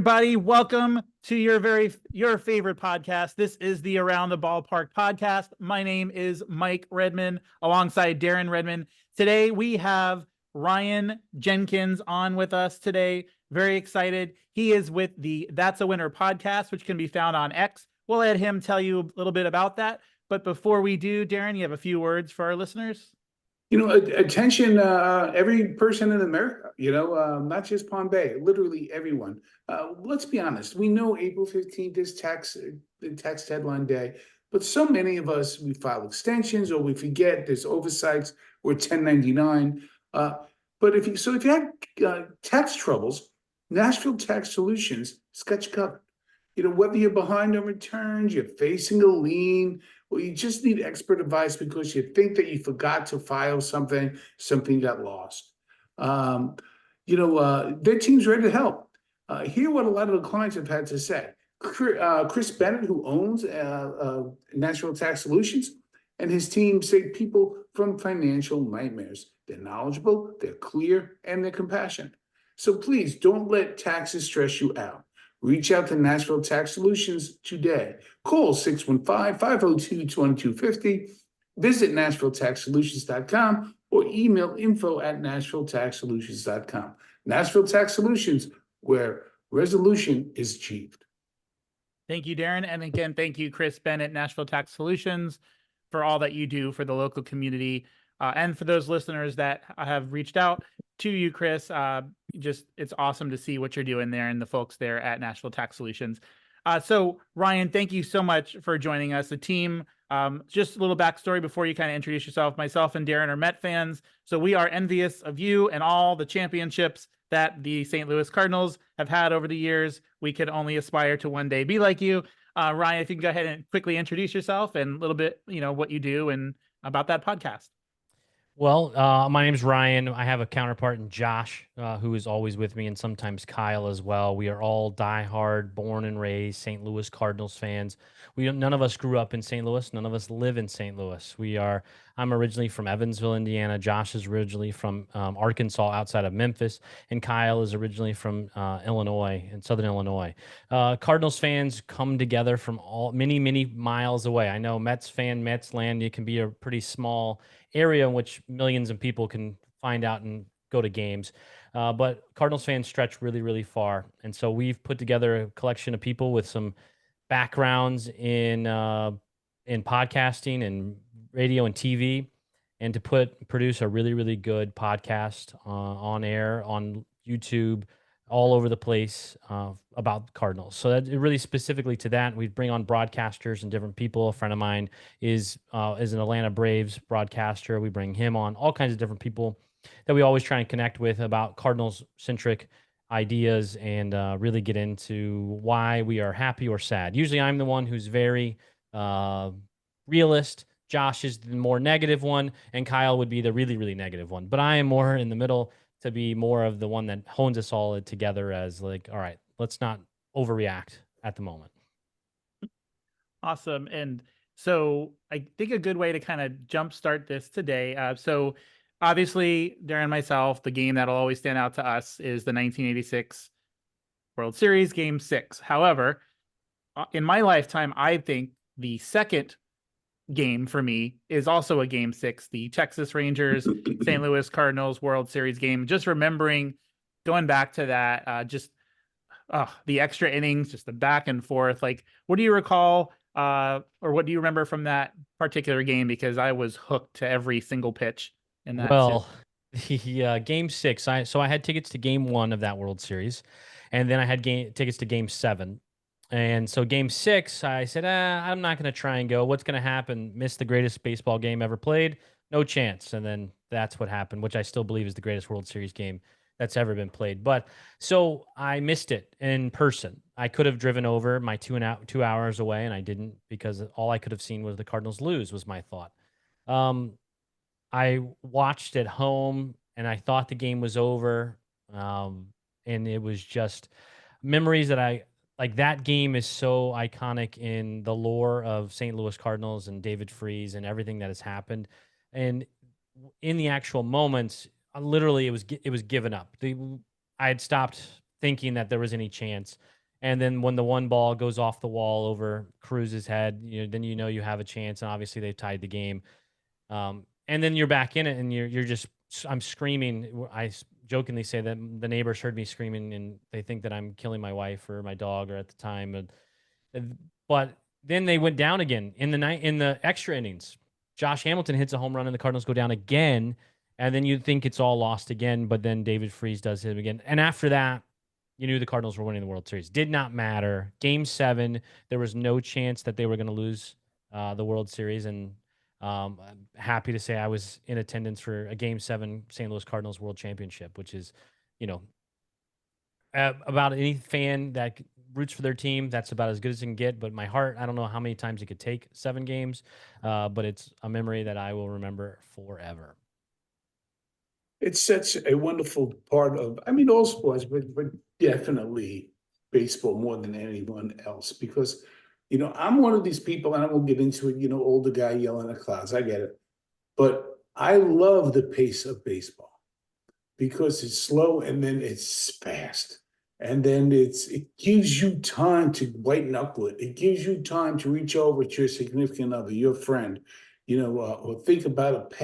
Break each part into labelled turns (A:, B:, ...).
A: everybody. Welcome to your favorite podcast. This is the Around the Ballpark podcast. My name is Mike Redman alongside Darren Redman. Today we have Ryan Jenkins on with us today. Very excited. He is with the That's a Winner podcast, which can be found on X. We'll let him tell you a little bit about that. But before we do, Darren, you have a few words for our listeners?
B: Attention, every person in America, not just Palm Bay, literally everyone. Let's be honest. We know April 15th is the tax deadline day, but so many of us, we file extensions or we forget there's oversights or 1099. But if you have tax troubles, Nashville Tax Solutions has got you covered. Whether you're behind on returns, you're facing a lien, or you just need expert advice because you think that you forgot to file something got lost. Their team's ready to help. Hear what a lot of the clients have had to say. Chris Bennett, who owns National Tax Solutions, and his team save people from financial nightmares. They're knowledgeable, they're clear, and they're compassionate. So please don't let taxes stress you out. Reach out to Nashville Tax Solutions today. Call 615-502-2250. Visit NashvilleTaxSolutions.com or email info@NashvilleTaxSolutions.com. Nashville Tax Solutions, where resolution is achieved.
A: Thank you, Darren. And again, thank you, Chris Bennett, Nashville Tax Solutions, for all that you do for the local community. And for those listeners that have reached out to you, Chris, it's awesome to see what you're doing there and the folks there at Nashville Tax Solutions. So Ryan, thank you so much for joining us. The team, just a little backstory before you kind of introduce yourself. Myself and Darren are Met fans, so we are envious of you and all the championships that the St. Louis Cardinals have had over the years. We could only aspire to one day be like you. Ryan, if you can go ahead and quickly introduce yourself and a little bit, what you do and about that podcast.
C: Well, my name's Ryan. I have a counterpart in Josh, who is always with me, and sometimes Kyle as well. We are all diehard, born and raised St. Louis Cardinals fans. None of us grew up in St. Louis. None of us live in St. Louis. I'm originally from Evansville, Indiana. Josh is originally from Arkansas, outside of Memphis, and Kyle is originally from Illinois, in Southern Illinois. Cardinals fans come together from many, many miles away. I know Mets land, it can be a pretty small area in which millions of people can find out and go to games. But Cardinals fans stretch really, really far. And so we've put together a collection of people with some backgrounds in podcasting and radio and TV, and to produce a really, really good podcast on air, on YouTube, all over the place about Cardinals. So that really specifically to that, we bring on broadcasters and different people. A friend of mine is an Atlanta Braves broadcaster. We bring him on, all kinds of different people that we always try and connect with about Cardinals-centric ideas and really get into why we are happy or sad. Usually I'm the one who's very realist. Josh is the more negative one, and Kyle would be the really, really negative one. But I am more in the middle, to be more of the one that hones us all together as like, all right, let's not overreact at the moment.
A: Awesome. And so I think a good way to kind of jumpstart this today. So obviously, Darren and myself, the game that'll always stand out to us is the 1986 World Series Game 6. However, in my lifetime, I think the second game for me is also a Game 6, the Texas Rangers St. Louis Cardinals World Series game. Just remembering going back to that, the extra innings, just the back and forth. Like, what do you recall or what do you remember from that particular game? Because I was hooked to every single pitch in that.
C: Well, Game 6, I had tickets to Game 1 of that World Series, and then I had tickets to Game 7. And so Game 6, I said, I'm not going to try and go. What's going to happen? Miss the greatest baseball game ever played? No chance. And then that's what happened, which I still believe is the greatest World Series game that's ever been played. But so I missed it in person. I could have driven over my 2 hours away, and I didn't, because all I could have seen was the Cardinals lose, was my thought. I watched at home, and I thought the game was over. And it was just memories that like, that game is so iconic in the lore of St. Louis Cardinals and David Freese and everything that has happened. And in the actual moments, literally it was given up. I had stopped thinking that there was any chance. And then when the one ball goes off the wall over Cruz's head, then you have a chance. And obviously they tied the game. And then you're back in it, and you're just I'm screaming. Jokingly say that the neighbors heard me screaming, and they think that I'm killing my wife or my dog, or at the time. But then they went down again in the extra innings. Josh Hamilton hits a home run, and the Cardinals go down again. And then you think it's all lost again, but then David Freese does hit him again. And after that, you knew the Cardinals were winning the World Series. Did not matter. Game 7, there was no chance that they were going to lose the World Series. And I'm happy to say I was in attendance for a Game 7 St. Louis Cardinals World Championship, which is, about any fan that roots for their team, that's about as good as it can get. But my heart, I don't know how many times it could take 7 games, but it's a memory that I will remember forever.
B: It's such a wonderful part of, I mean, all sports, but definitely baseball more than anyone else, because, I'm one of these people, and I won't get into it, older guy yelling at clouds. I get it. But I love the pace of baseball because it's slow and then it's fast. And then it gives you time to white knuckle it. It gives you time to reach over to your significant other, your friend, or think about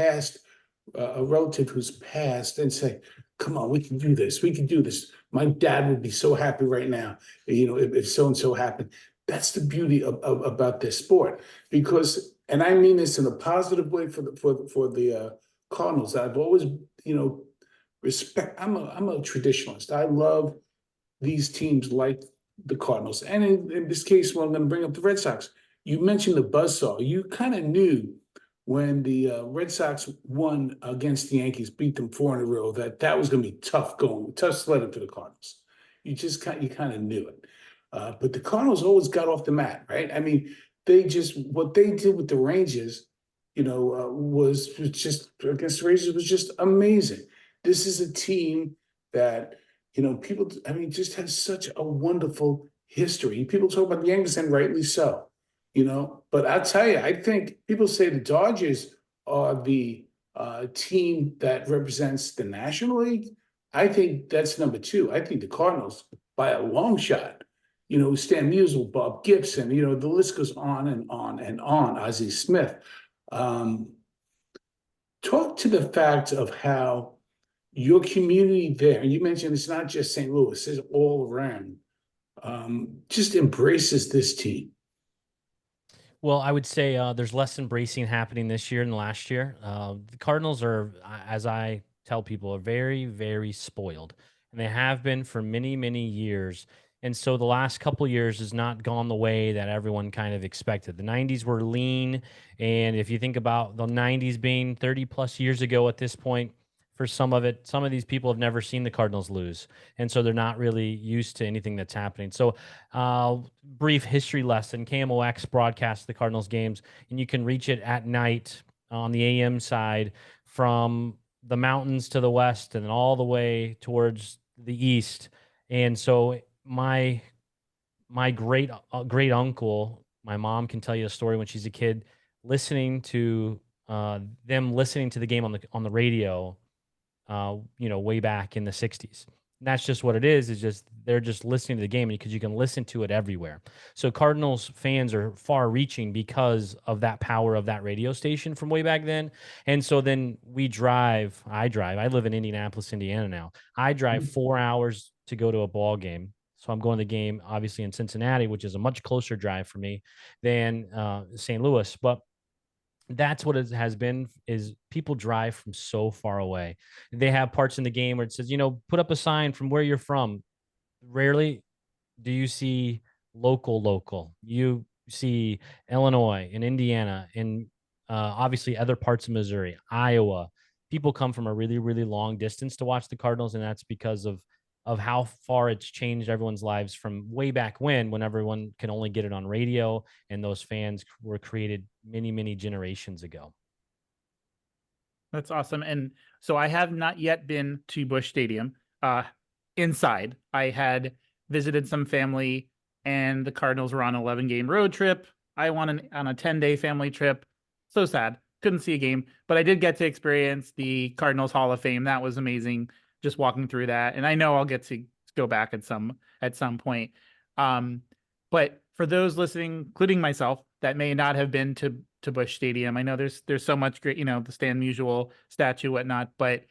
B: a relative who's passed, and say, come on, we can do this. We can do this. My dad would be so happy right now, if so-and-so happened. That's the beauty about this sport, because, and I mean this in a positive way for the Cardinals. I've always, respect. I'm a traditionalist. I love these teams like the Cardinals, and in this case, well, I'm going to bring up the Red Sox. You mentioned the buzzsaw. You kind of knew when the Red Sox won against the Yankees, beat them 4 in a row, that was going to be tough sledding for the Cardinals. You kind of knew it. But the Cardinals always got off the mat, right? I mean, what they did with the Rangers, was just against the Rangers was just amazing. This is a team that, people, I mean, just has such a wonderful history. People talk about the Yankees, and rightly so, but I'll tell you, I think people say the Dodgers are the team that represents the National League. I think that's number 2. I think the Cardinals, by a long shot, Stan Musial, Bob Gibson, the list goes on and on and on, Ozzie Smith. Talk to the fact of how your community there, and you mentioned it's not just St. Louis, it's all around, just embraces this team.
C: Well, I would say there's less embracing happening this year than last year. The Cardinals are, as I tell people, are very, very spoiled, and they have been for many, many years. And so the last couple years has not gone the way that everyone kind of expected. The 90s were lean, and if you think about the 90s being 30 plus years ago at this point, for some of these people have never seen the Cardinals lose, and so they're not really used to anything that's happening. So brief history lesson: KMOX broadcasts the Cardinals games, and you can reach it at night on the AM side from the mountains to the west and then all the way towards the east. And so my great uncle, my mom can tell you a story when she's a kid, listening to them listening to the game on the radio, way back in the 60s. And that's just what it is. Is just they're just listening to the game because you can listen to it everywhere. So Cardinals fans are far reaching because of that power of that radio station from way back then. And so then I live in Indianapolis, Indiana now. I drive 4 hours to go to a ball game. So I'm going to the game obviously in Cincinnati, which is a much closer drive for me than St. Louis. But that's what it has been, is people drive from so far away. They have parts in the game where it says, put up a sign from where you're from. Rarely do you see local. You see Illinois and Indiana and obviously other parts of Missouri, Iowa. People come from a really, really long distance to watch the Cardinals, and that's because of how far it's changed everyone's lives from way back when everyone can only get it on radio, and those fans were created many, many generations ago.
A: That's awesome. And so I have not yet been to Busch Stadium. Inside, I had visited some family, and the Cardinals were on an 11-game road trip. I went on a 10-day family trip. So sad. Couldn't see a game, but I did get to experience the Cardinals Hall of Fame. That was amazing, just walking through that. And I know I'll get to go back at some point. But for those listening, including myself, that may not have been to Busch Stadium, I know there's so much great, the Stan Musial statue, whatnot. But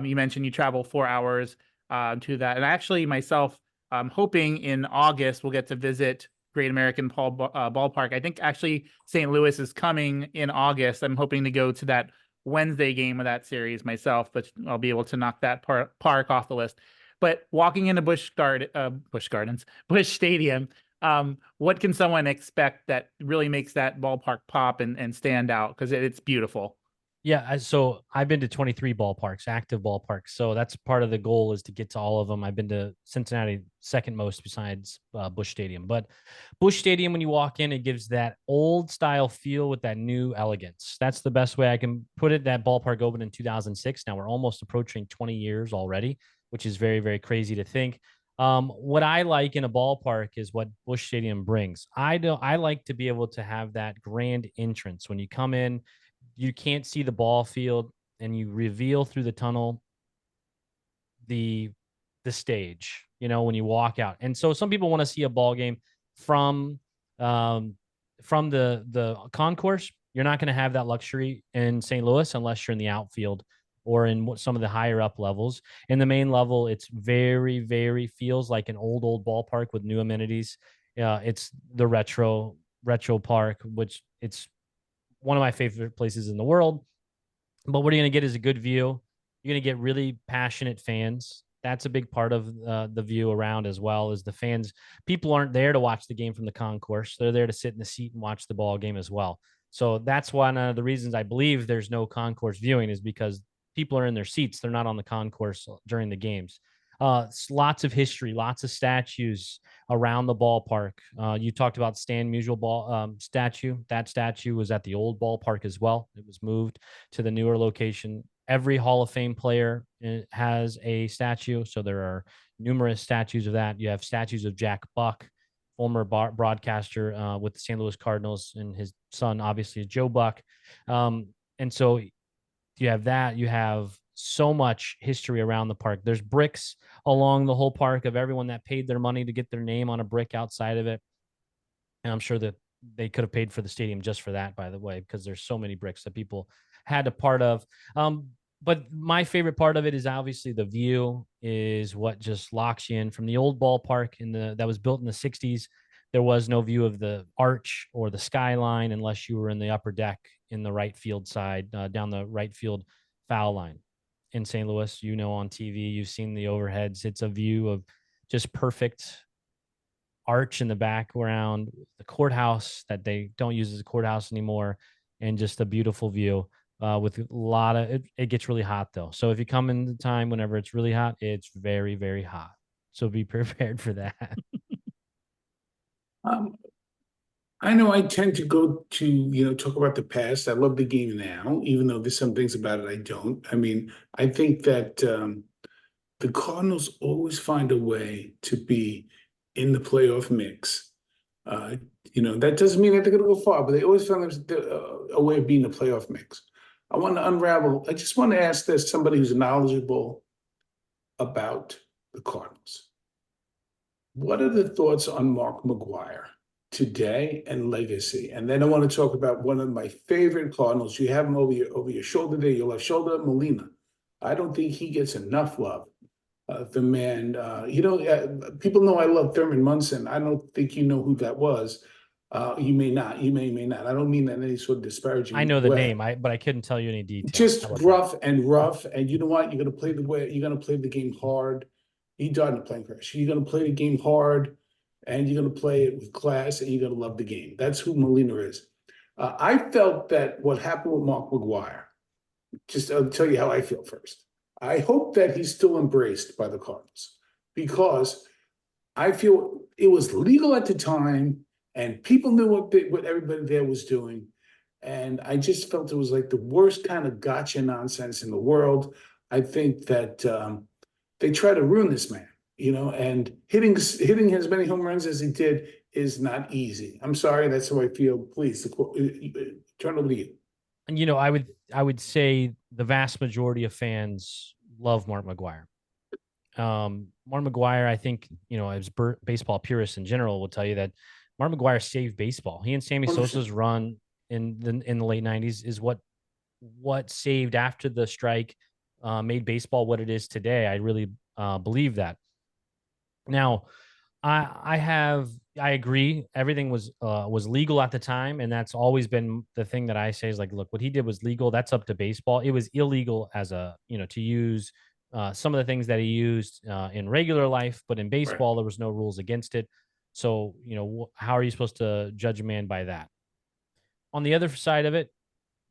A: you mentioned you travel 4 hours to that, and actually myself, I'm hoping in August we'll get to visit Great American Ballpark. I think actually St. Louis is coming in August. I'm hoping to go to that Wednesday game of that series myself, but I'll be able to knock that park off the list. But walking into Busch Stadium, what can someone expect that really makes that ballpark pop and stand out? Because it's beautiful.
C: Yeah, so I've been to 23 ballparks, active ballparks. So that's part of the goal, is to get to all of them. I've been to Cincinnati, second most besides Busch Stadium. But Busch Stadium, when you walk in, it gives that old style feel with that new elegance. That's the best way I can put it. That ballpark opened in 2006. Now we're almost approaching 20 years already, which is very, very crazy to think. What I like in a ballpark is what Busch Stadium brings. I like to be able to have that grand entrance when you come in. You can't see the ball field, and you reveal through the tunnel the stage, when you walk out. And so some people want to see a ball game from the concourse. You're not going to have that luxury in St. Louis unless you're in the outfield or in some of the higher up levels. In the main level, it's very, very feels like an old ballpark with new amenities. It's the retro park, which it's one of my favorite places in the world. But what you're going to get is a good view. You're going to get really passionate fans. That's a big part of the view around, as well as the fans. People aren't there to watch the game from the concourse. They're there to sit in the seat and watch the ball game as well. So that's one of the reasons I believe there's no concourse viewing, is because people are in their seats. They're not on the concourse during the games. Lots of history, lots of statues around the ballpark. You talked about Stan Musial statue. That statue was at the old ballpark as well. It was moved to the newer location. Every Hall of Fame player has a statue, so there are numerous statues of that. You have statues of Jack Buck, former broadcaster with the St. Louis Cardinals, and his son, obviously, Joe Buck. And so you have that. You have so much history around the park. There's bricks along the whole park of everyone that paid their money to get their name on a brick outside of it. And I'm sure that they could have paid for the stadium just for that, by the way, because there's so many bricks that people had a part of. But my favorite part of it is obviously the view is what just locks you in. From the old ballpark that was built in the 60s, there was no view of the arch or the skyline unless you were in the upper deck in the right field side, down the right field foul line. In St. Louis, on TV, you've seen the overheads. It's a view of just perfect arch in the background, the courthouse that they don't use as a courthouse anymore, and just a beautiful view with a lot of it gets really hot though. So if you come in the time whenever it's really hot, it's very, very hot. So be prepared for that.
B: I know I tend to go to, talk about the past. I love the game now, even though there's some things about it I don't. I mean, I think that the Cardinals always find a way to be in the playoff mix. That doesn't mean that they're going to go far, but they always find a way of being in the playoff mix. I just want to ask this, somebody who's knowledgeable about the Cardinals. What are the thoughts on Mark McGwire today and legacy? And then I want to talk about one of my favorite Cardinals. You have him over your shoulder there, your left shoulder, Molina. I don't think he gets enough love. The man, people know I love Thurman Munson. I don't think you know who that was. You may not. You may not. I don't mean that in any sort of disparaging
C: I know the
B: way.
C: name, but I couldn't tell you any details.
B: Just rough. And you know what? You're going to play you're going to play the game hard. He died in a plane crash. You're going to play the game hard, and you're going to play it with class, and you're going to love the game. That's who Molina is. I felt that what happened with Mark McGwire, I'll tell you how I feel first. I hope that he's still embraced by the Cardinals, because I feel it was legal at the time and people knew what everybody there was doing. And I just felt it was like the worst kind of gotcha nonsense in the world. I think that they try to ruin this man, and hitting as many home runs as he did is not easy. I'm sorry, that's how I feel. Please, turn over to you.
C: And I would say the vast majority of fans love Mark McGwire. Mark McGwire, I think, as baseball purists in general will tell you that Mark McGwire saved baseball. He and Sammy
B: 100%.
C: Sosa's run in the late 90s is what saved after the strike, made baseball what it is today. I really believe that. Now, I agree. Everything was legal at the time, and that's always been the thing that I say is like, look, what he did was legal. That's up to baseball. It was illegal as to use some of the things that he used in regular life, but in baseball there was no rules against it. So how are you supposed to judge a man by that? On the other side of it,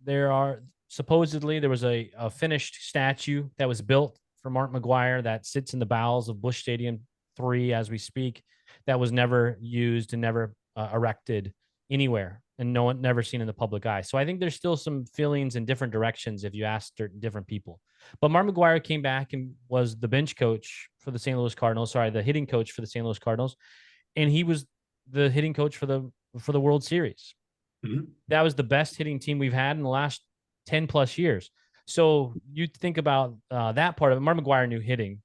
C: there was a finished statue that was built for Mark McGwire that sits in the bowels of Busch Stadium 3 as we speak, that was never used and never erected anywhere, and no one never seen in the public eye. So I think there's still some feelings in different directions if you ask different people. But Mark McGwire came back and was the bench coach for the St. Louis Cardinals, the hitting coach for the St. Louis Cardinals, and he was the hitting coach for the World Series.
B: Mhm.
C: That was the best hitting team we've had in the last 10 plus years. So you think about that part of it. Mark McGwire knew hitting.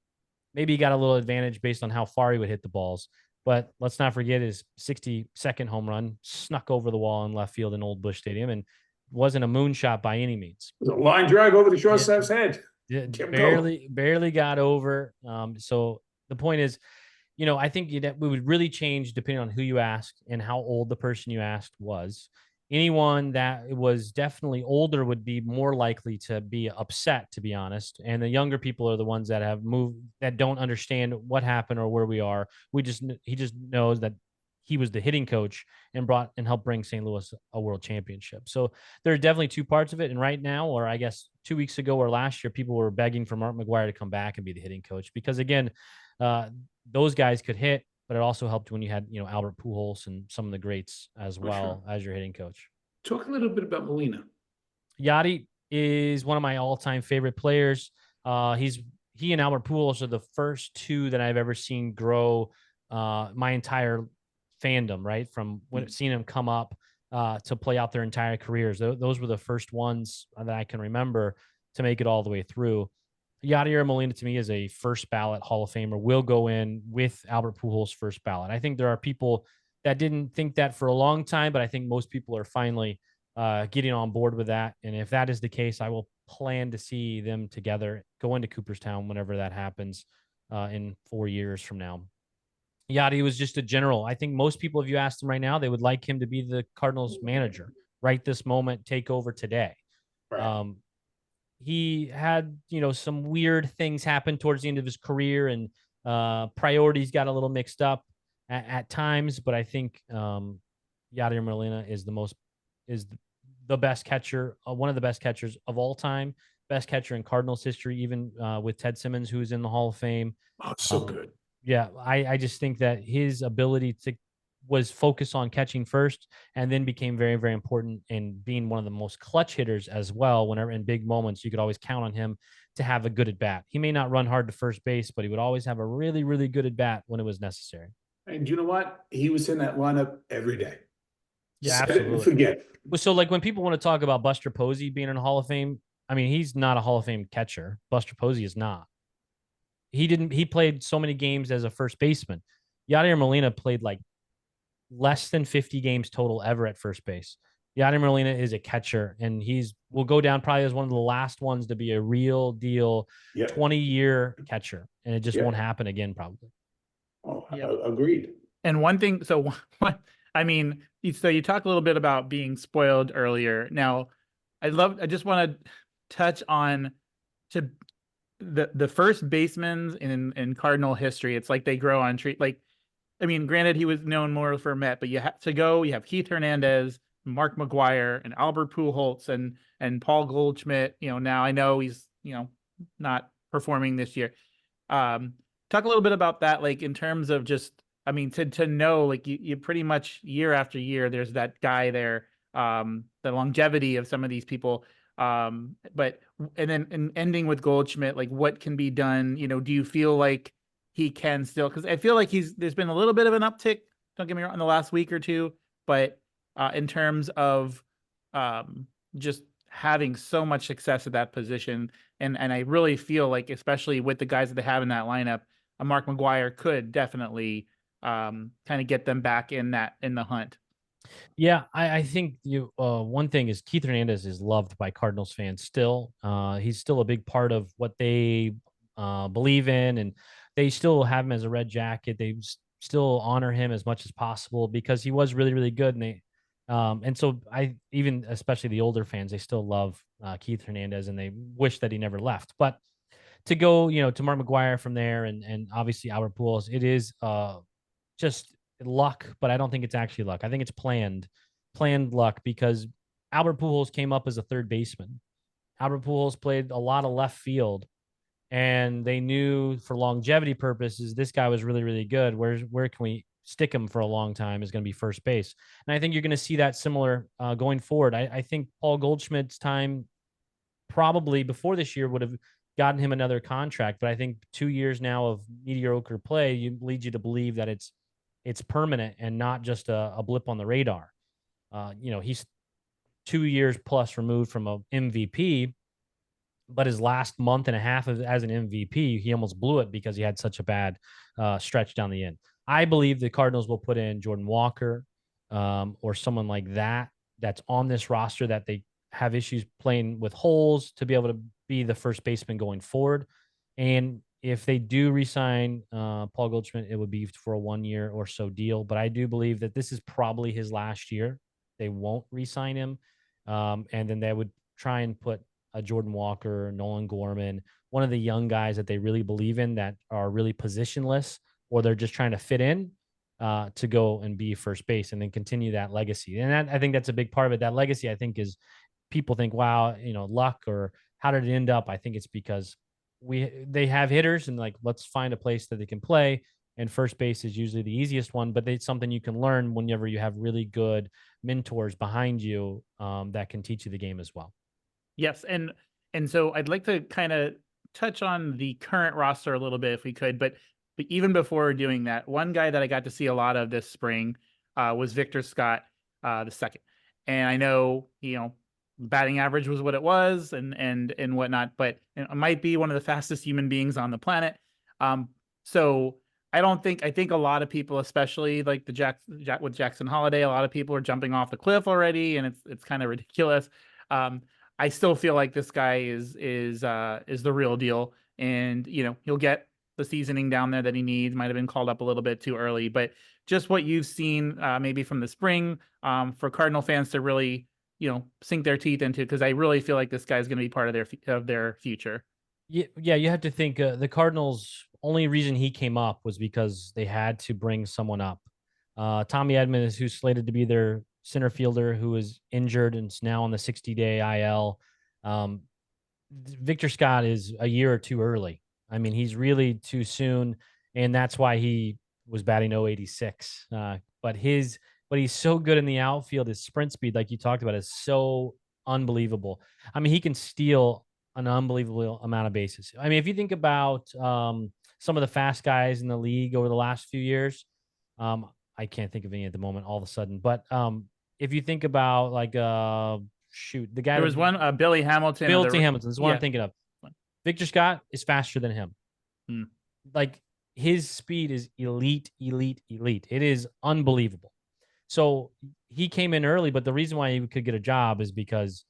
C: Maybe he got a little advantage based on how far he would hit the balls. But let's not forget his 62nd home run snuck over the wall in left field in Old Busch Stadium and wasn't a moonshot by any means.
B: It was a line drive over the shortstop's head.
C: It
B: Go.
C: barely got over. So the point is, I think that we would really change depending on who you ask and how old the person you asked was. Anyone that was definitely older would be more likely to be upset, to be honest. And the younger people are the ones that have moved, that don't understand what happened or where we are. He just knows that he was the hitting coach and helped bring St. Louis a world championship. So there are definitely two parts of it. And right now, or I guess 2 weeks ago or last year, people were begging for Mark McGwire to come back and be the hitting coach because, again, those guys could hit, but it also helped when you had, Albert Pujols and some of the greats as well as your hitting coach.
B: Talk a little bit about Molina.
C: Yachty is one of my all-time favorite players. He and Albert Pujols are the first two that I've ever seen grow my entire fandom, right? From seeing them come up to play out their entire careers. Those were the first ones that I can remember to make it all the way through. Yadier Molina to me is a first ballot Hall of Famer, will go in with Albert Pujols' first ballot. I think there are people that didn't think that for a long time, but I think most people are finally getting on board with that. And if that is the case, I will plan to see them together go into Cooperstown whenever that happens in 4 years from now. Yachty was just a general. I think most people, if you asked them right now, they would like him to be the Cardinals manager right this moment, take over today.
B: Right.
C: He had, some weird things happen towards the end of his career, and priorities got a little mixed up at times. But I think Yadier Molina is the best catcher, one of the best catchers of all time, best catcher in Cardinals history, even with Ted Simmons, who's in the Hall of Fame.
B: Oh, so good.
C: Yeah, I just think that his ability was focused on catching first, and then became very, very important in being one of the most clutch hitters as well. Whenever in big moments, you could always count on him to have a good at bat. He may not run hard to first base, but he would always have a really, really good at bat when it was necessary.
B: And you know what? He was in that lineup every day.
C: Yeah,
B: Set it and
C: absolutely.
B: forget.
C: So, like, when people want to talk about Buster Posey being in a Hall of Fame, I mean, he's not a Hall of Fame catcher. Buster Posey is not. He played so many games as a first baseman. Yadier Molina played like less than 50 games total ever at first base. Yadier Molina is a catcher, and will go down probably as one of the last ones to be a real deal 20-year catcher, and it just won't happen again probably.
B: Oh, agreed.
A: And one thing, so I mean, so you talked a little bit about being spoiled earlier. Now, I just want to touch on the first basemen in Cardinal history. It's like they grow on tree. Like, I mean, granted, he was known more for Met, but you have Keith Hernandez, Mark McGwire, and Albert Pujols, and Paul Goldschmidt. Now I know he's not performing this year. Talk a little bit about that, like in terms of just, I mean, to know, like you pretty much year after year, there's that guy there, the longevity of some of these people. But then ending with Goldschmidt, like what can be done? Do you feel like he can still, because I feel like there's been a little bit of an uptick, don't get me wrong, in the last week or two, but in terms of just having so much success at that position, and I really feel like, especially with the guys that they have in that lineup, a Mark McGuire could definitely kind of get them back in the hunt.
C: Yeah, I think one thing is Keith Hernandez is loved by Cardinals fans still. He's still a big part of what they believe in, and they still have him as a red jacket. They still honor him as much as possible because he was really, really good. And so I even, especially the older fans, they still love Keith Hernandez, and they wish that he never left. But to go, to Mark McGuire from there, and obviously Albert Pujols, it is just luck, but I don't think it's actually luck. I think it's planned luck because Albert Pujols came up as a third baseman. Albert Pujols played a lot of left field, and they knew for longevity purposes this guy was really, really good. Where can we stick him for a long time is going to be first base. And I think you're going to see that similar going forward. I think Paul Goldschmidt's time probably before this year would have gotten him another contract, but I think 2 years now of mediocre play leads you to believe that it's permanent and not just a blip on the radar. He's 2 years plus removed from a MVP, but his last month and a half as an MVP, he almost blew it because he had such a bad stretch down the end. I believe the Cardinals will put in Jordan Walker or someone like that that's on this roster that they have issues playing with holes to be able to be the first baseman going forward. And if they do re-sign Paul Goldschmidt, it would be for a 1 year or so deal. But I do believe that this is probably his last year. They won't re-sign him. And then they would try and put a Jordan Walker, Nolan Gorman, one of the young guys that they really believe in that are really positionless, or they're just trying to fit in to go and be first base and then continue that legacy. And I think that's a big part of it. That legacy, I think, is people think, wow, luck, or how did it end up? I think it's because they have hitters, and like, let's find a place that they can play. And first base is usually the easiest one, but it's something you can learn whenever you have really good mentors behind you that can teach you the game as well.
A: Yes, and so I'd like to kind of touch on the current roster a little bit if we could, but even before doing that, one guy that I got to see a lot of this spring was Victor Scott the second. And I know, batting average was what it was and whatnot, but it might be one of the fastest human beings on the planet. So I think a lot of people, especially like with Jackson Holiday, a lot of people are jumping off the cliff already, and it's kind of ridiculous. I still feel like this guy is the real deal, and he'll get the seasoning down there that he needs. Might have been called up a little bit too early, but just what you've seen maybe from the spring for Cardinal fans to really sink their teeth into, because I really feel like this guy's going to be part of their future.
C: Yeah, you have to think the Cardinals' only reason he came up was because they had to bring someone up. Tommy Edman is who's slated to be their center fielder, who is injured and is now on the 60-day IL. Victor Scott is a year or two early. I mean, he's really too soon, and that's why he was batting 086. But he's so good in the outfield. His sprint speed, like you talked about, is so unbelievable. I mean, he can steal an unbelievable amount of bases. I mean, if you think about some of the fast guys in the league over the last few years, I can't think of any at the moment all of a sudden, but if you think about like the guy
A: there was one Billy Hamilton.
C: Hamilton is what I'm thinking of. Victor Scott is faster than him. Like, his speed is elite. It is unbelievable. So he came in early, but the reason why he could get a job is because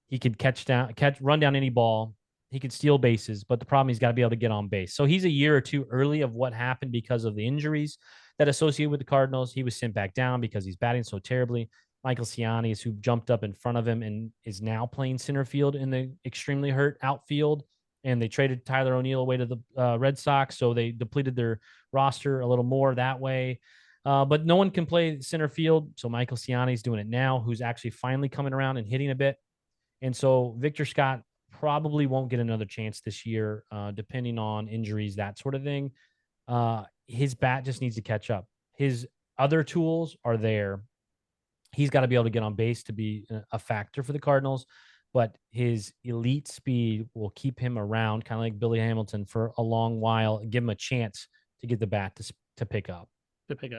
C: he could run down any ball. He could steal bases, but the problem, he's got to be able to get on base. So he's a year or two early of what happened because of the injuries that associated with the Cardinals. He was sent back down because he's batting so terribly. Michael Cianis, who jumped up in front of him and is now playing center field in the extremely hurt outfield. And they traded Tyler O'Neill away to the Red Sox, so they depleted their roster a little more that way. But no one can play center field, so Michael Ciani is doing it now, who's actually finally coming around and hitting a bit. And so Victor Scott probably won't get another chance this year, depending on injuries, that sort of thing. His bat just needs to catch up. His other tools are there. He's got to be able to get on base to be a factor for the Cardinals, but his elite speed will keep him around, kind of like Billy Hamilton, for a long while and give him a chance to get the bat to pick up.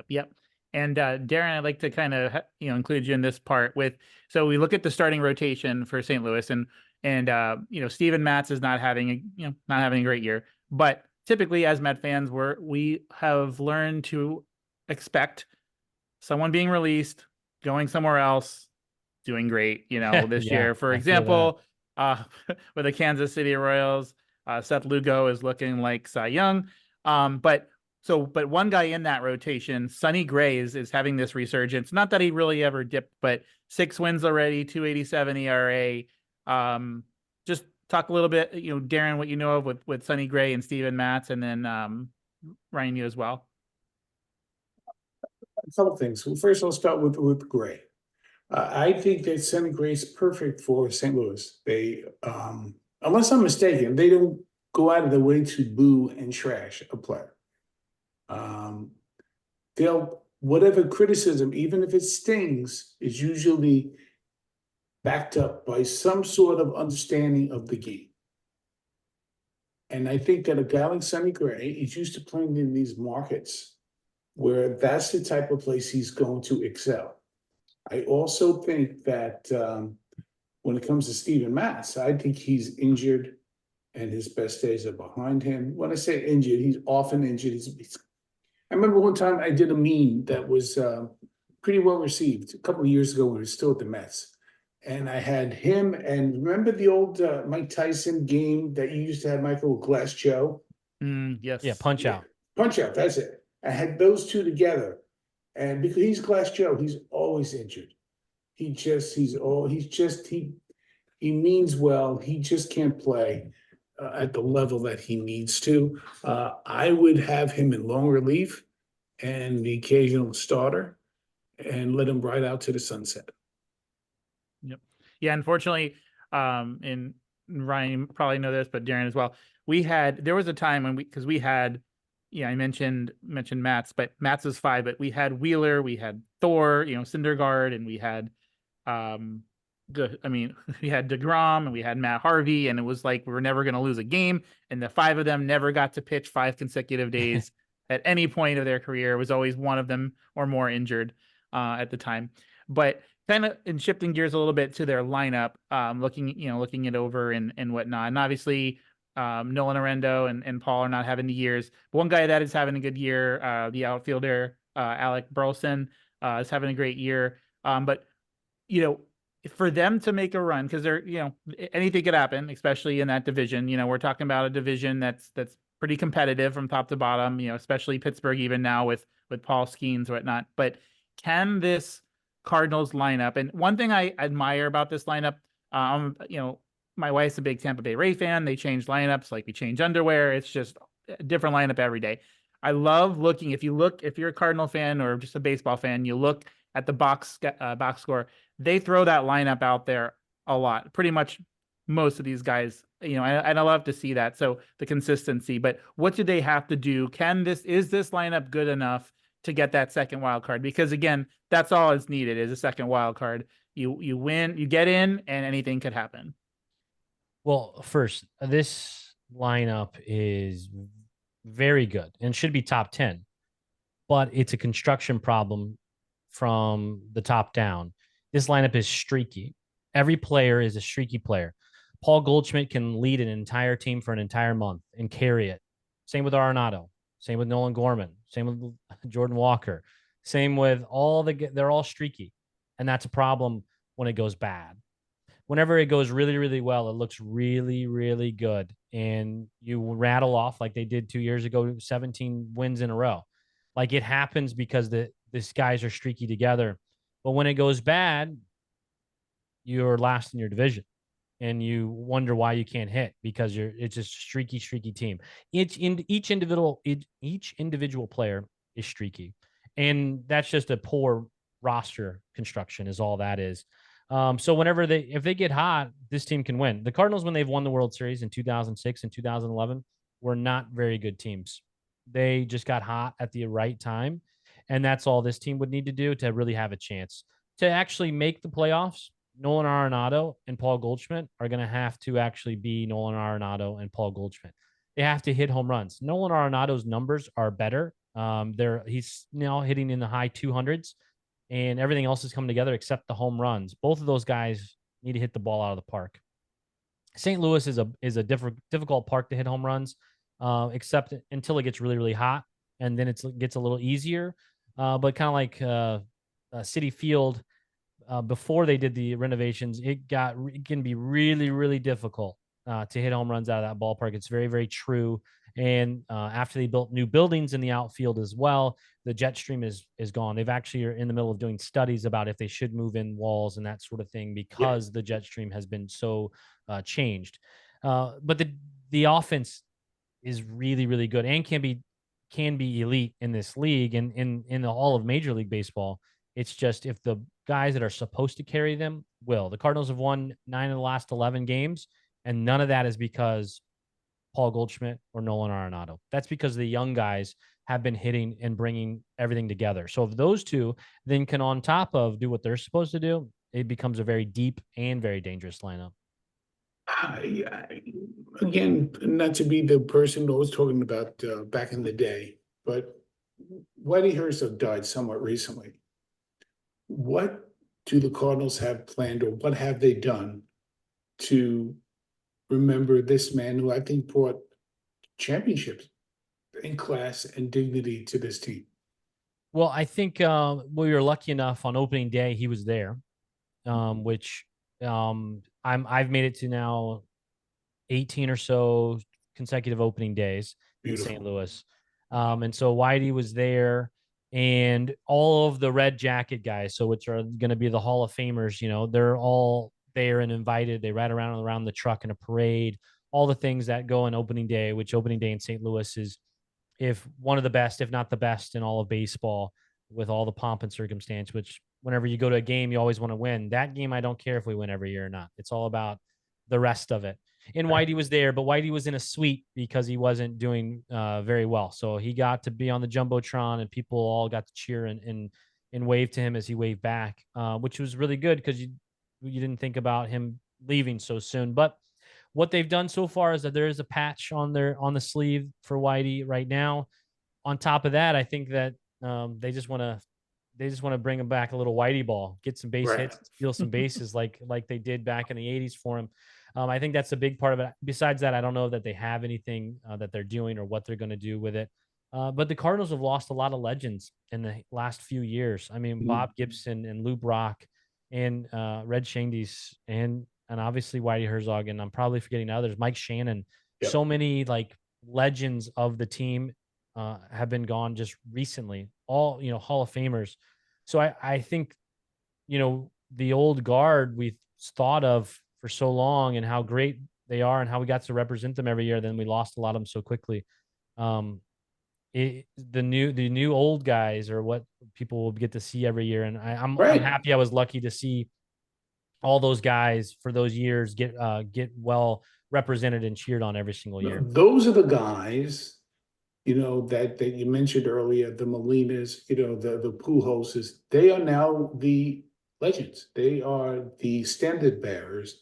A: Yep. And Darren, I'd like to kind of include you in this part so we look at the starting rotation for St. Louis, and Steven Matz is not having a great year, but typically as Met fans, we have learned to expect someone being released, going somewhere else, doing great. This
C: Yeah,
A: year, for
C: I feel that.
A: example, with the Kansas City Royals, Seth Lugo is looking like Cy Young. But one guy in that rotation, Sonny Gray, is having this resurgence. Not that he really ever dipped, but 6 wins already, 2.87 ERA. Just talk a little bit, Darren, what you know of with Sonny Gray and Steven Matz, and then Ryan, you as well.
B: A couple things. Well, first, I'll start with Gray. I think that Sonny Gray is perfect for St. Louis. They, unless I'm mistaken, they don't go out of their way to boo and trash a player. They'll, whatever criticism, even if it stings, is usually backed up by some sort of understanding of the game. And I think that a guy like Sonny Gray is used to playing in these markets where that's the type of place he's going to excel. I also think that when it comes to Steven Matz, I think he's injured and his best days are behind him. When I say injured, he's often injured. I remember one time I did a meme that was pretty well received a couple of years ago when he was still at the Mets. And I had him, and remember the old Mike Tyson game that you used to have, Michael, with Glass Joe?
A: Yes.
C: Yeah, Punch Out.
B: Punch Out, that's it. I had those two together. And because he's Glass Joe, he's always injured. He means well. He just can't play at the level that he needs to. I would have him in long relief and the occasional starter and let him ride out to the sunset.
A: Yep. Yeah, unfortunately, and Ryan, you probably know this, but Darren as well. There was a time when we had, I mentioned Matz, but Matz was 5, but we had Wheeler, we had Thor, Syndergaard, and we had, we had DeGrom and we had Matt Harvey, and it was like we were never going to lose a game. And the 5 of them never got to pitch 5 consecutive days at any point of their career. It was always one of them or more injured at the time. But kind of in shifting gears a little bit to their lineup, looking it over and whatnot. And obviously, Nolan Arendo and Paul are not having the years. But one guy that is having a good year, the outfielder, Alec Burleson, is having a great year. But, for them to make a run, because they're, anything could happen, especially in that division. We're talking about a division that's pretty competitive from top to bottom, especially Pittsburgh, even now with Paul Skeens and whatnot. But can this Cardinals lineup, and one thing I admire about this lineup, my wife's a big Tampa Bay Ray fan. They change lineups like we change underwear. It's just a different lineup every day. I love looking. If you're a Cardinal fan or just a baseball fan, you look at the box score. They throw that lineup out there a lot. Pretty much most of these guys, and I love to see that. So the consistency. But what do they have to do? Is this lineup good enough to get that second wild card? Because again, that's all it's needed is a second wild card. You win, you get in, and anything could happen.
C: Well, first, this lineup is very good and should be top 10, but it's a construction problem from the top down. This lineup is streaky. Every player is a streaky player. Paul Goldschmidt can lead an entire team for an entire month and carry it. Same with Arenado. Same with Nolan Gorman. Same with Jordan Walker. Same with they're all streaky. And that's a problem when it goes bad. Whenever it goes really, really well, it looks really, really good. And you rattle off like they did 2 years ago, 17 wins in a row. Like it happens because these guys are streaky together. But when it goes bad, you're last in your division. And you wonder why you can't hit because it's a streaky team. Each individual player is streaky. And that's just a poor roster construction is all that is. So if they get hot, this team can win. The Cardinals, when they've won the World Series in 2006 and 2011, were not very good teams. They just got hot at the right time. And that's all this team would need to do to really have a chance to actually make the playoffs. Nolan Arenado and Paul Goldschmidt are going to have to actually be Nolan Arenado and Paul Goldschmidt. They have to hit home runs. Nolan Arenado's numbers are better. He's now hitting in the high 200s, and everything else has come together except the home runs. Both of those guys need to hit the ball out of the park. St. Louis is a difficult park to hit home runs. except until it gets really, really hot, and then it gets a little easier. But kind of like City Field, before they did the renovations, it can be really, really difficult to hit home runs out of that ballpark. It's very, very true. And after they built new buildings in the outfield as well, the jet stream is gone. They've actually are in the middle of doing studies about if they should move in walls and that sort of thing because the jet stream has been so changed. But the offense is really, really good and can be elite in this league and in the all of Major League Baseball. It's just if the guys that are supposed to carry them will. The Cardinals have won 9 of the last 11 games, and none of that is because Paul Goldschmidt or Nolan Arenado. That's because the young guys have been hitting and bringing everything together. So if those two then can on top of do what they're supposed to do, it becomes a very deep and very dangerous lineup.
B: Again, not to be the person who was talking about back in the day, but Whitey Herzog died somewhat recently. What do the Cardinals have planned, or what have they done to remember this man who I think brought championships in class and dignity to this team?
C: Well, I think we were lucky enough on opening day he was there, which I've made it to now 18 or so consecutive opening days in St. Louis. And so Whitey was there, and all of the red jacket guys, so which are going to be the Hall of Famers, they're all there and invited. They ride around the truck in a parade, all the things that go on opening day, which opening day in St. Louis is if one of the best, if not the best in all of baseball, with all the pomp and circumstance, which whenever you go to a game, you always want to win. That game, I don't care if we win every year or not. It's all about the rest of it. And Whitey was there, but Whitey was in a suite because he wasn't doing very well. So he got to be on the Jumbotron, and people all got to cheer and wave to him as he waved back, which was really good because you didn't think about him leaving so soon. But what they've done so far is that there is a patch on the sleeve for Whitey right now. On top of that, I think that they just want to bring him back a little Whitey ball, get some base hits, steal some bases like they did back in the 80s for him. I think that's a big part of it. Besides that, I don't know that they have anything that they're doing or what they're going to do with it. But the Cardinals have lost a lot of legends in the last few years. I mean, Bob Gibson and Lou Brock and Red Shandies and obviously Whitey Herzog, and I'm probably forgetting others, Mike Shannon. So many like legends of the team have been gone just recently, all, Hall of Famers. So I think, the old guard we thought of for so long and how great they are and how we got to represent them every year, then we lost a lot of them so quickly. The new old guys are what people will get to see every year. And I'm happy I was lucky to see all those guys for those years get well represented and cheered on every single year.
B: Those are the guys, that you mentioned earlier, the Molinas, the Pujolses. They are now the legends. They are the standard bearers,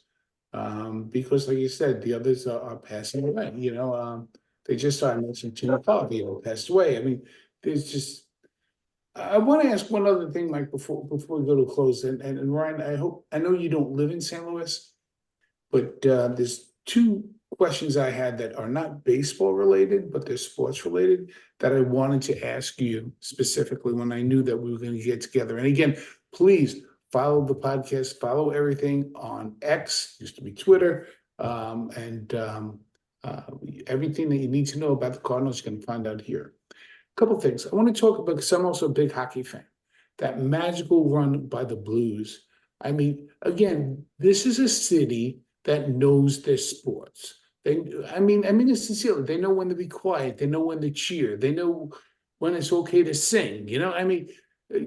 B: because, like you said, the others are passing away. They just started mentioning Tim Fabio passed away. I mean, there's just. I want to ask one other thing, Mike, before we go to close. And Ryan, I know you don't live in St. Louis, but there's two questions I had that are not baseball related, but they're sports related, that I wanted to ask you specifically when I knew that we were going to get together. And again, please follow the podcast, follow everything on X, used to be Twitter, and everything that you need to know about the Cardinals, you can find out here. A couple of things I want to talk about, because I'm also a big hockey fan. That magical run by the Blues. I mean, again, this is a city that knows their sports. I mean it sincerely. They know when to be quiet. They know when to cheer. They know when it's okay to sing.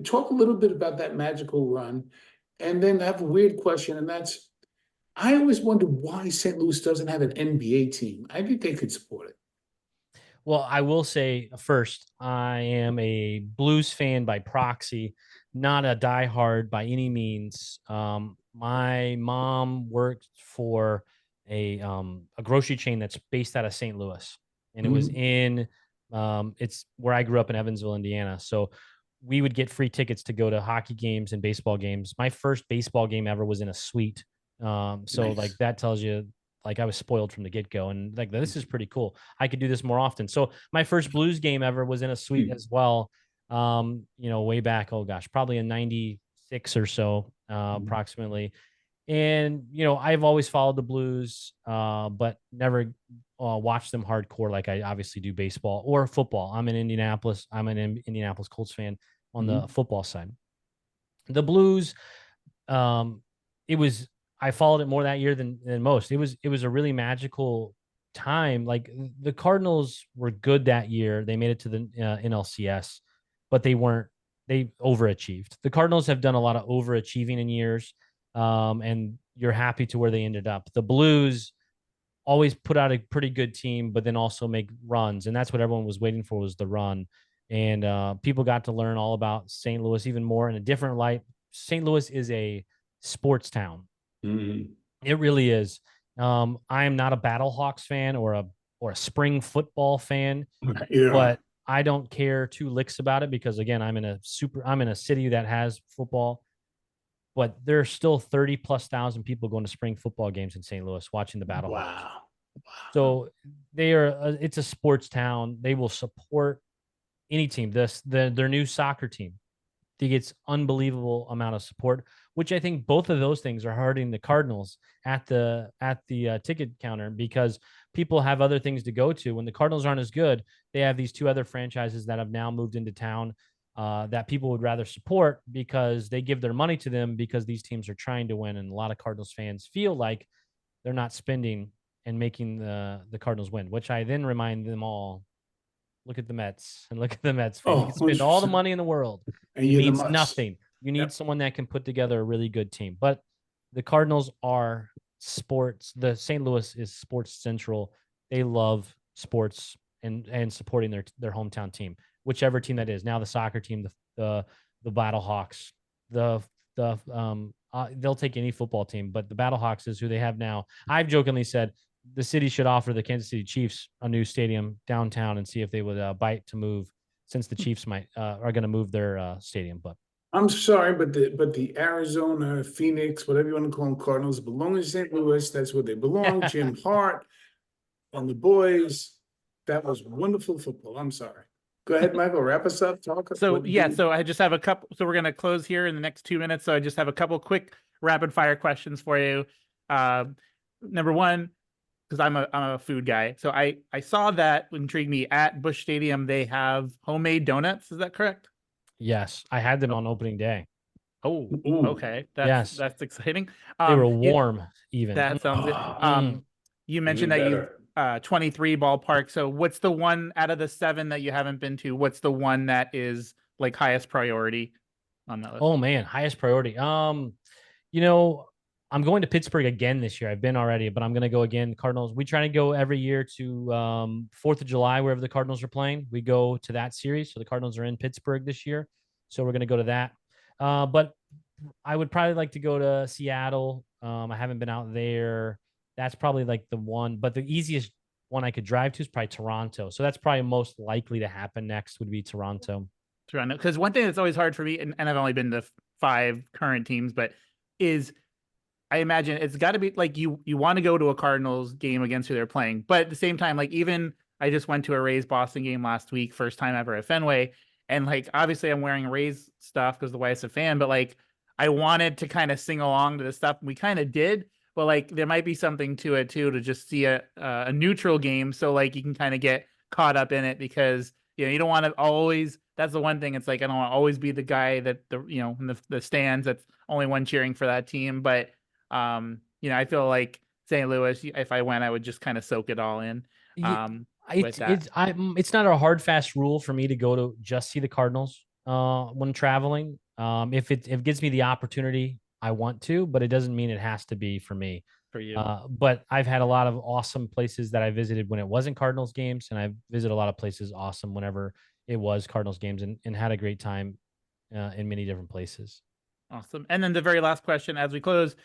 B: Talk a little bit about that magical run. And then I have a weird question, and that's, I always wonder why St. Louis doesn't have an NBA team. I think they could support it.
C: Well, I will say first, I am a Blues fan by proxy, not a diehard by any means. My mom worked for a grocery chain that's based out of St. Louis, and it was in it's where I grew up in Evansville, Indiana. So we would get free tickets to go to hockey games and baseball games. My first baseball game ever was in a suite. So
B: Nice.
C: like that tells you like I was spoiled from the get-go, and like this is pretty cool. I could do this more often. So my first Blues game ever was in a suite as well. Way back, oh gosh, probably in 96 or so, approximately. And I've always followed the Blues, but never watched them hardcore like I obviously do baseball or football. I'm an Indianapolis Colts fan on the football side. The Blues, um, it was I followed it more that year than most. It was a really magical time. Like the Cardinals were good that year. They made it to the NLCS, but they overachieved. The Cardinals have done a lot of overachieving in years, and you're happy to where they ended up. The Blues always put out a pretty good team, but then also make runs, and that's what everyone was waiting for, was the run. And people got to learn all about St. Louis even more in a different light. St. Louis is a sports town. It really is. I am not a Battlehawks fan or a spring football fan, but I don't care two licks about it because again, I'm in a city that has football, but there's still 30,000+ people going to spring football games in St. Louis watching the Battlehawks.
B: Wow.
C: So it's a sports town. They will support any team. Their new soccer team, he gets unbelievable amount of support, which I think both of those things are hurting the Cardinals at the ticket counter, because people have other things to go to. When the Cardinals aren't as good, they have these two other franchises that have now moved into town that people would rather support because they give their money to them because these teams are trying to win. And a lot of Cardinals fans feel like they're not spending and making the Cardinals win, which I then remind them all, look at the Mets and look at the Mets fan. You can spend all the money in the world.
B: And
C: it means nothing. You need someone that can put together a really good team. But the Cardinals are sports. The St. Louis is sports central. They love sports and supporting their hometown team, whichever team that is. Now the soccer team, the Battlehawks, they'll take any football team, but the Battlehawks is who they have now. I've jokingly said the city should offer the Kansas City Chiefs a new stadium downtown and see if they would bite to move, since the Chiefs are going to move their stadium. But
B: I'm sorry, but the Arizona, Phoenix, whatever you want to call them, Cardinals belong in St. Louis. That's where they belong. Jim Hart and the boys. That was wonderful football. I'm sorry. Go ahead, Michael. Wrap us up.
A: So I just have a couple. So we're going to close here in the next 2 minutes. So I just have a couple quick rapid fire questions for you. Number one, because I'm a food guy. So I saw that intrigued me. At Busch Stadium, they have homemade donuts. Is that correct?
C: Yes, I had them on opening day.
A: Oh, okay. That's exciting.
C: They were warm even.
A: That sounds good. You mentioned that you 23 ballpark. So what's the one out of the 7 that you haven't been to? What's the one that is like highest priority on that list?
C: Oh man, highest priority. I'm going to Pittsburgh again this year. I've been already, but I'm going to go again. Cardinals. We try to go every year to 4th of July, wherever the Cardinals are playing. We go to that series. So the Cardinals are in Pittsburgh this year. So we're going to go to that. But I would probably like to go to Seattle. I haven't been out there. That's probably like the one. But the easiest one I could drive to is probably Toronto. So that's probably most likely to happen next would be Toronto.
A: Toronto. Because one thing that's always hard for me, and I've only been to 5 current teams, but is I imagine it's got to be like you want to go to a Cardinals game against who they're playing. But at the same time, like even I just went to a Rays Boston game last week, first time ever at Fenway. And like, obviously I'm wearing Rays stuff because the wife's a fan, but like I wanted to kind of sing along to this stuff. And we kind of did, but like there might be something to it too, to just see a neutral game. So like you can kind of get caught up in it because, you don't want to always, that's the one thing. It's like, I don't want to always be the guy that in the stands, that's only one cheering for that team. But I feel like St. Louis, if I went, I would just kind of soak it all in.
C: It's not a hard, fast rule for me to go to just see the Cardinals when traveling. If it gives me the opportunity, I want to, but it doesn't mean it has to be for me.
A: For you.
C: But I've had a lot of awesome places that I visited when it wasn't Cardinals games, and I've visited a lot of places awesome whenever it was Cardinals games, and had a great time in many different places.
A: Awesome. And then the very last question as we close,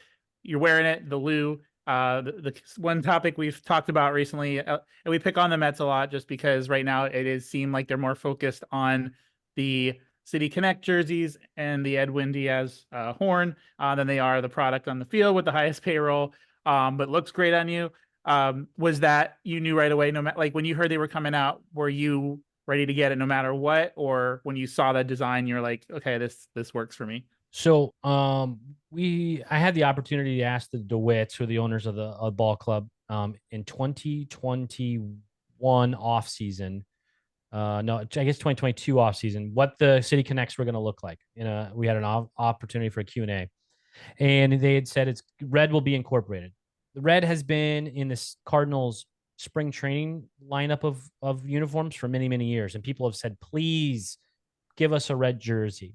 A: you're wearing it, the Lou. The one topic we've talked about recently, and we pick on the Mets a lot just because right now it is seem like they're more focused on the City Connect jerseys and the Edwin Diaz horn than they are the product on the field with the highest payroll. But looks great on you. Was that you knew right away, no matter, like when you heard they were coming out, were you ready to get it no matter what? Or when you saw that design, you're like, okay, this works for me?
C: So I had the opportunity to ask the DeWitts, who are the owners of the ball club, in 2021 off season. No, I guess 2022 off season, what the City Connects were going to look like. We had an opportunity for a Q&A, and they had said it's red will be incorporated. The red has been in this Cardinals spring training lineup of uniforms for many, many years, and people have said, please give us a red jersey.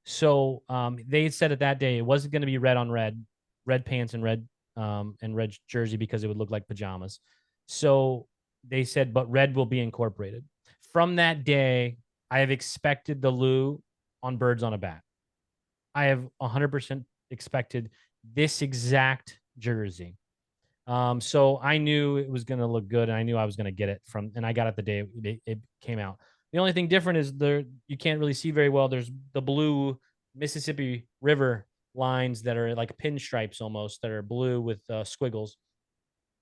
C: So they said at that day it wasn't going to be red on red pants and red jersey because it would look like pajamas. So they said, but red will be incorporated. From that day, I have expected the Lou on Birds on a Bat. I have 100% expected this exact jersey. So I knew it was going to look good, and I knew I was going to get it and I got it the day it came out. The only thing different is you can't really see very well. There's the blue Mississippi River lines that are like pinstripes almost, that are blue with squiggles.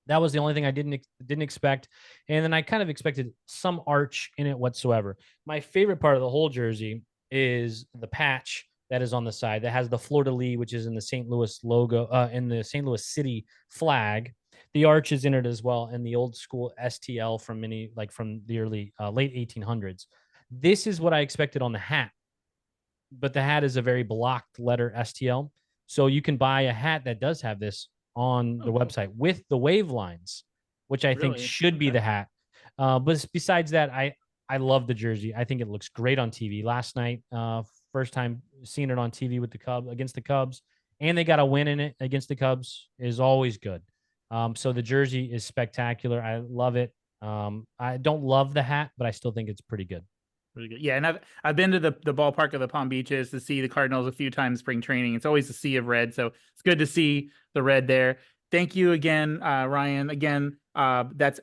C: That was the only thing I didn't expect. And then I kind of expected some arch in it whatsoever. My favorite part of the whole jersey is the patch that is on the side that has the fleur-de-lis, which is in the St. Louis logo, in the St. Louis City flag. The arch is in it as well, and the old school STL from the early late 1800s. This is what I expected on the hat, but the hat is a very blocked letter STL. So you can buy a hat that does have this on the website with the wave lines, which I think should be the hat. But besides that, I love the jersey. I think it looks great on TV. Last night, first time seeing it on TV with against the Cubs, and they got a win in it against the Cubs is always good. So the jersey is spectacular. I love it. I don't love the hat, but I still think it's pretty good.
A: Really good. Yeah, and I've been to the ballpark of the Palm Beaches to see the Cardinals a few times spring training. It's always a sea of red, so it's good to see the red there. Thank you again, Ryan. Again, that's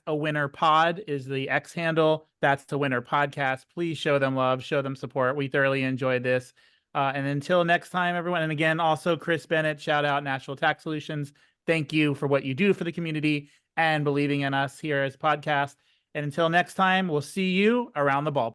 A: a winner pod is the X handle. That's the winner podcast. Please show them love, show them support. We thoroughly enjoyed this. And until next time, everyone. And again, also Chris Bennett, shout out National Tax Solutions. Thank you for what you do for the community and believing in us here as podcast. And until next time, we'll see you around the ball.